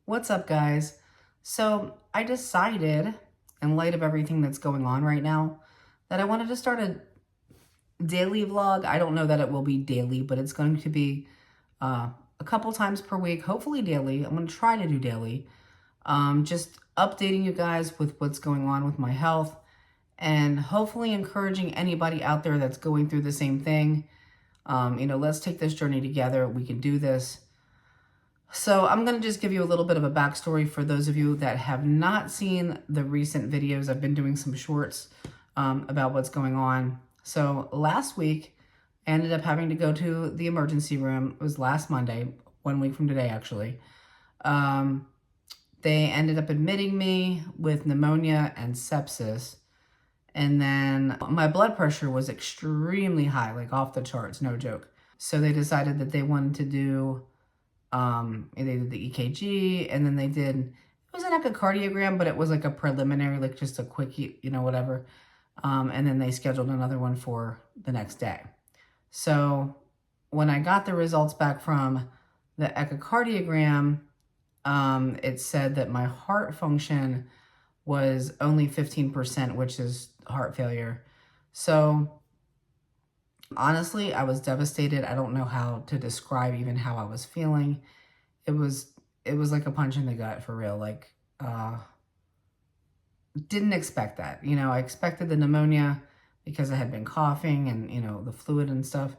What's up, guys? So I decided, in light of everything that's going on right now, that I wanted to start a daily vlog. I don't know that it will be daily, but it's going to be a couple times per week, hopefully daily. I'm going to try to do daily. Just updating you guys with what's going on with my health and hopefully encouraging anybody out there that's going through the same thing. Let's take this journey together. We can do this. So I'm going to just give you a little bit of a backstory for those of you that have not seen the recent videos. I've been doing some shorts about what's going on. So last week, I ended up having to go to the emergency room. It was last Monday, 1 week from today, actually. They ended up admitting me with pneumonia and sepsis. And then my blood pressure was extremely high, like off the charts, no joke. So they decided that they wanted to do they did the EKG, and then it was an echocardiogram, but it was like a preliminary, like just a quick, whatever. And then they scheduled another one for the next day. So when I got the results back from the echocardiogram, it said that my heart function was only 15%, which is heart failure. So honestly, I was devastated. I don't know how to describe even how I was feeling. It was like a punch in the gut, for real. Like, didn't expect that. I expected the pneumonia because I had been coughing and, the fluid and stuff.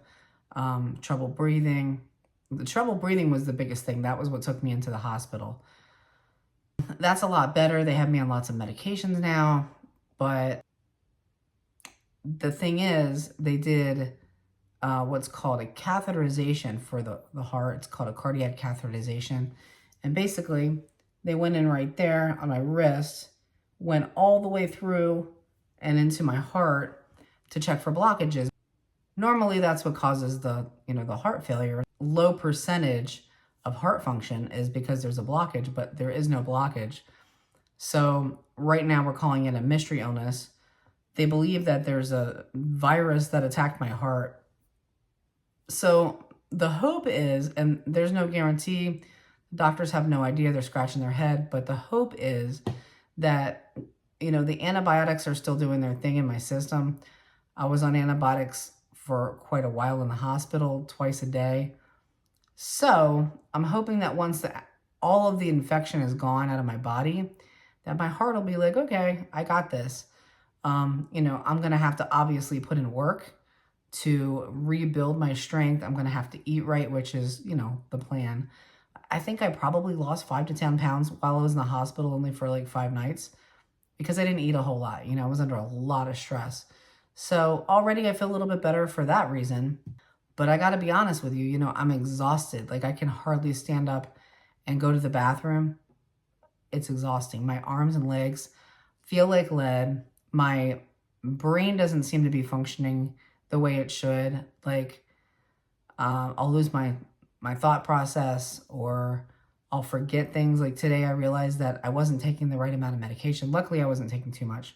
Trouble breathing. The trouble breathing was the biggest thing. That was what took me into the hospital. That's a lot better. They have me on lots of medications now. But the thing is, they did what's called a catheterization for the heart. It's called a cardiac catheterization. And basically, they went in right there on my wrist, went all the way through and into my heart to check for blockages. Normally, that's what causes the heart failure. Low percentage of heart function is because there's a blockage, but there is no blockage. So right now, we're calling it a mystery illness. They believe that there's a virus that attacked my heart. So the hope is, and there's no guarantee, doctors have no idea, they're scratching their head, but the hope is that, the antibiotics are still doing their thing in my system. I was on antibiotics for quite a while in the hospital, twice a day. So I'm hoping that once all of the infection is gone out of my body, that my heart will be like, okay, I got this. I'm going to have to obviously put in work to rebuild my strength. I'm going to have to eat right, which is, the plan. I think I probably lost 5 to 10 pounds while I was in the hospital only for like 5 nights because I didn't eat a whole lot. I was under a lot of stress. So already I feel a little bit better for that reason. But I got to be honest with you, I'm exhausted. Like I can hardly stand up and go to the bathroom. It's exhausting. My arms and legs feel like lead. My brain doesn't seem to be functioning the way it should. Like, I'll lose my thought process, or I'll forget things. Like today, I realized that I wasn't taking the right amount of medication. Luckily, I wasn't taking too much,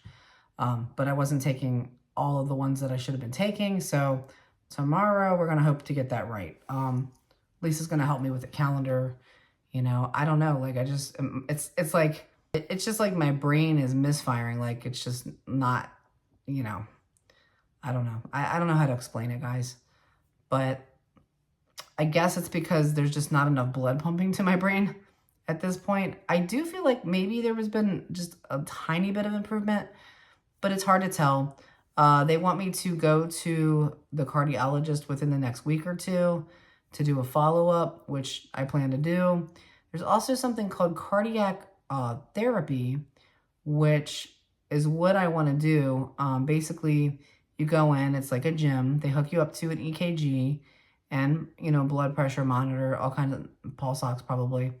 but I wasn't taking all of the ones that I should have been taking. So tomorrow, we're going to hope to get that right. Lisa's going to help me with the calendar. I don't know. Like, it's like, it's just like my brain is misfiring. Like, it's just not, I don't know. I don't know how to explain it, guys. But I guess it's because there's just not enough blood pumping to my brain at this point. I do feel like maybe there has been just a tiny bit of improvement, but it's hard to tell. They want me to go to the cardiologist within the next week or two to do a follow-up, which I plan to do. There's also something called cardiac therapy, which is what I want to do. Basically, you go in, it's like a gym. They hook you up to an EKG and, blood pressure monitor, all kinds of pulse ox probably,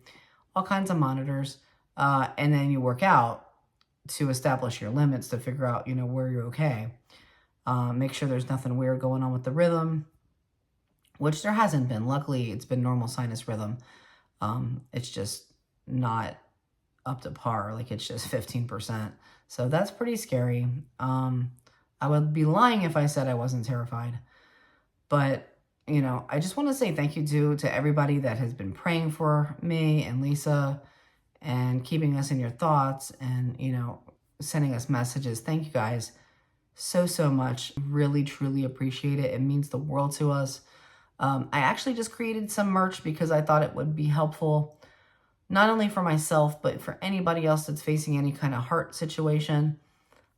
all kinds of monitors. And then you work out to establish your limits to figure out, where you're okay. Make sure there's nothing weird going on with the rhythm, which there hasn't been. Luckily, it's been normal sinus rhythm. It's just not up to par. Like it's just 15%. So that's pretty scary. I would be lying if I said I wasn't terrified. But, I just want to say thank you to everybody that has been praying for me and Lisa and keeping us in your thoughts and, you know, sending us messages. Thank you guys so, so much. Really, truly appreciate it. It means the world to us. I actually just created some merch because I thought it would be helpful, not only for myself, but for anybody else that's facing any kind of heart situation.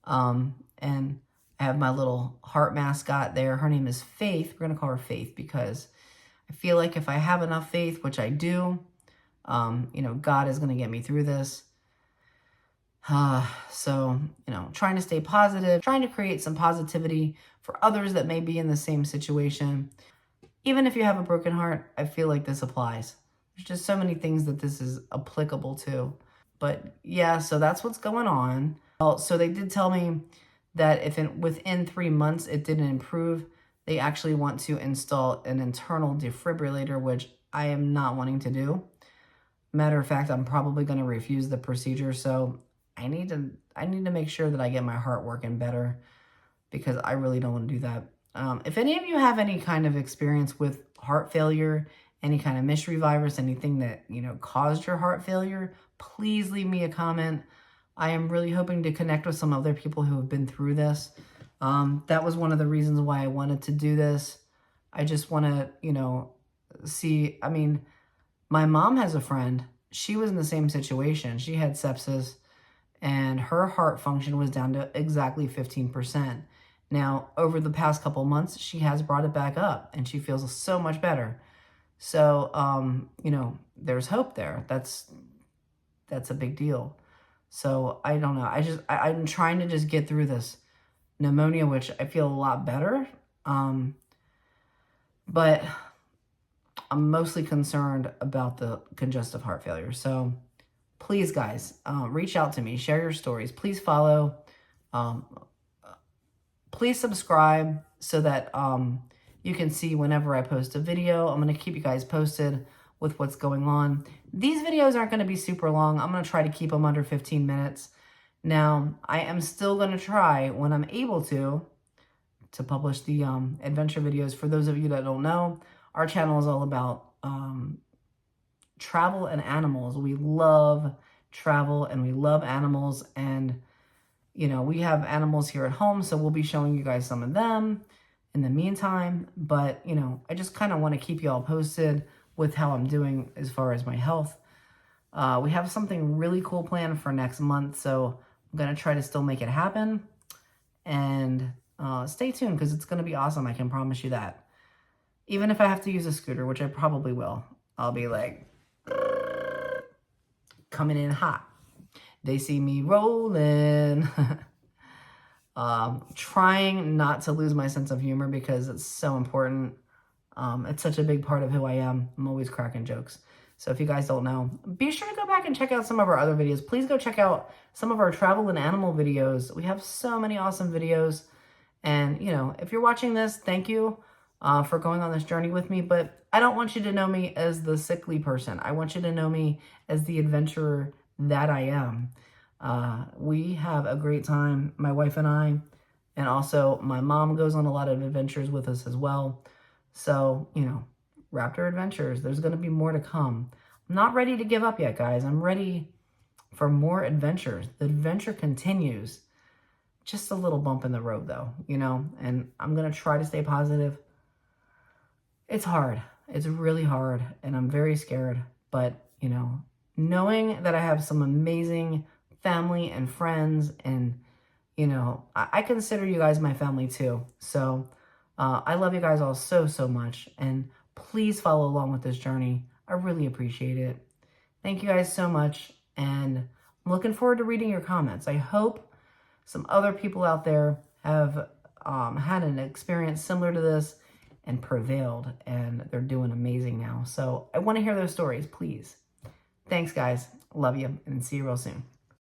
And I have my little heart mascot there. Her name is Faith. We're going to call her Faith because I feel like if I have enough faith, which I do, you know, God is going to get me through this. So, you know, trying to stay positive, trying to create some positivity for others that may be in the same situation. Even if you have a broken heart, I feel like this applies. There's just so many things that this is applicable to. But yeah, so that's what's going on. Well, so they did tell me that if within 3 months it didn't improve, they actually want to install an internal defibrillator, which I am not wanting to do. Matter of fact, I'm probably going to refuse the procedure. So I need to make sure that I get my heart working better because I really don't want to do that. If any of you have any kind of experience with heart failure, any kind of mystery virus, anything that, you know, caused your heart failure, please leave me a comment. I am really hoping to connect with some other people who have been through this. That was one of the reasons why I wanted to do this. I just want to, you know, see, I mean, my mom has a friend. She was in the same situation. She had sepsis and her heart function was down to exactly 15%. Now, over the past couple months, she has brought it back up and she feels so much better. So, you know, there's hope there. That's a big deal. So I don't know. I'm trying to just get through this pneumonia, which I feel a lot better. But I'm mostly concerned about the congestive heart failure. So please, guys, reach out to me, share your stories. Please follow. Please subscribe so that you can see whenever I post a video. I'm going to keep you guys posted with what's going on. These videos aren't going to be super long. I'm going to try to keep them under 15 minutes. Now, I am still going to try, when I'm able to publish the adventure videos. For those of you that don't know, our channel is all about travel and animals. We love travel and we love animals, and you know, we have animals here at home, so we'll be showing you guys some of them in the meantime. But, you know, I just kind of want to keep you all posted with how I'm doing as far as my health. We have something really cool planned for next month, so I'm going to try to still make it happen. And stay tuned because it's going to be awesome. I can promise you that. Even if I have to use a scooter, which I probably will, I'll be like, coming in hot. They see me rolling. Trying not to lose my sense of humor because it's so important. It's such a big part of who I am. I'm always cracking jokes. So if you guys don't know, be sure to go back and check out some of our other videos. Please go check out some of our travel and animal videos. We have so many awesome videos. And, you know, if you're watching this, thank you for going on this journey with me. But I don't want you to know me as the sickly person. I want you to know me as the adventurer that I am. We have a great time, my wife and I, and also my mom goes on a lot of adventures with us as well. So, you know, Raptor Adventures, there's going to be more to come. I'm not ready to give up yet, guys. I'm ready for more adventures. The adventure continues. Just a little bump in the road, though, you know, and I'm going to try to stay positive. It's hard. It's really hard, and I'm very scared. But, you know, knowing that I have some amazing family and friends, and, you know, I consider you guys my family too. So I love you guys all so, so much. And please follow along with this journey. I really appreciate it. Thank you guys so much. And I'm looking forward to reading your comments. I hope some other people out there have had an experience similar to this and prevailed, and they're doing amazing now. So I want to hear those stories, please. Thanks, guys. Love you, and see you real soon.